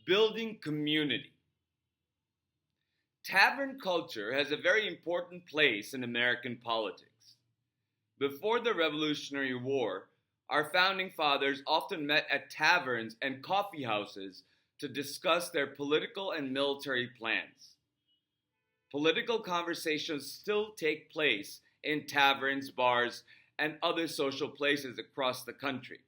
Building community. Tavern culture has a very important place in American politics. Before the Revolutionary War, our founding fathers often met at taverns and coffeehouses to discuss their political and military plans. Political conversations still take place in taverns, bars, and other social places across the country.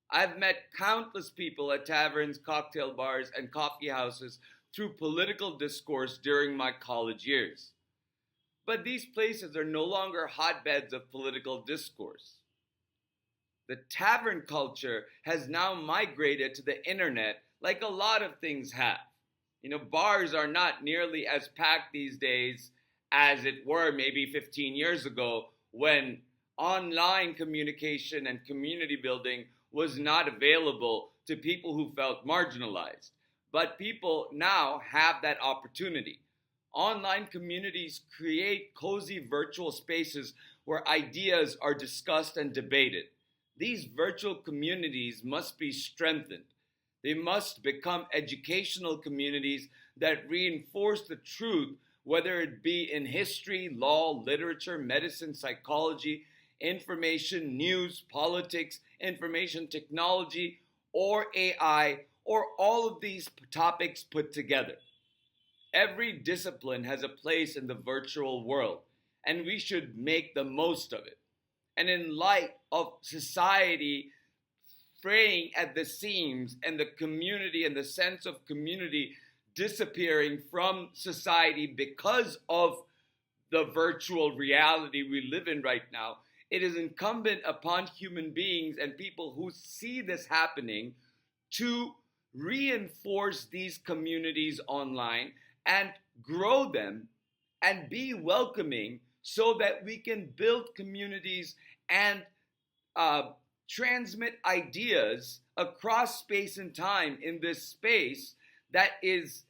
I've met countless people at taverns, cocktail bars, and coffee houses through political discourse during my college years. But these places are no longer hotbeds of political discourse. The tavern culture has now migrated to the internet like a lot of things have. Bars are not nearly as packed these days as it were maybe 15 years ago when online communication and community building was not available to people who felt marginalized. But people now have that opportunity. Online communities create cozy virtual spaces where ideas are discussed and debated. These virtual communities must be strengthened. They must become educational communities that reinforce the truth, whether it be in history, law, literature, medicine, psychology, information, news, politics, information technology, or AI, or all of these topics put together. Every discipline has a place in the virtual world, and we should make the most of it. And in light of society fraying at the seams and the community and the sense of community disappearing from society because of the virtual reality we live in right now, it is incumbent upon human beings and people who see this happening to reinforce these communities online and grow them and be welcoming so that we can build communities and transmit ideas across space and time in this space that is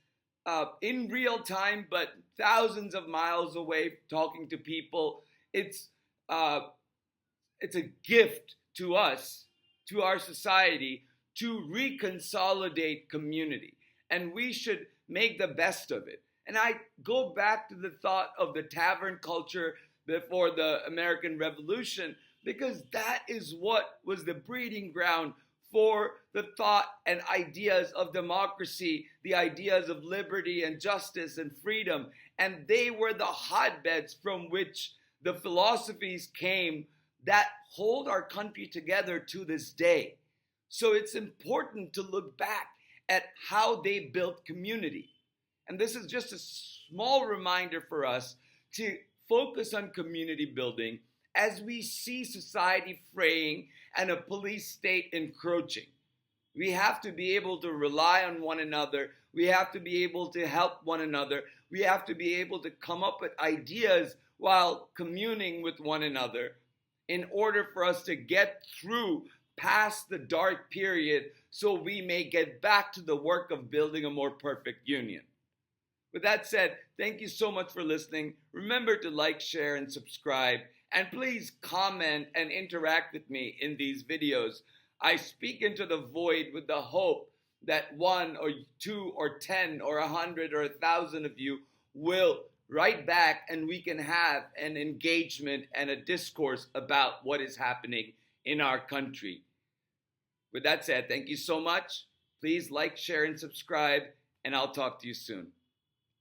in real time but thousands of miles away talking to people. It's a gift to us, to our society, to reconsolidate community. And we should make the best of it. And I go back to the thought of the tavern culture before the American Revolution, because that is what was the breeding ground for the thought and ideas of democracy, the ideas of liberty and justice and freedom. And they were the hotbeds from which the philosophies came that hold our country together to this day. So it's important to look back at how they built community. And this is just a small reminder for us to focus on community building as we see society fraying and a police state encroaching. We have to be able to rely on one another. We have to be able to help one another. We have to be able to come up with ideas while communing with one another in order for us to get through past the dark period so we may get back to the work of building a more perfect union. With that said, thank you so much for listening. Remember to like, share, and subscribe. And please comment and interact with me in these videos. I speak into the void with the hope that 1 or 2 or 10 or 100 or 1,000 of you will write back and we can have an engagement and a discourse about what is happening in our country. With that said, thank you so much. Please like, share, and subscribe, and I'll talk to you soon.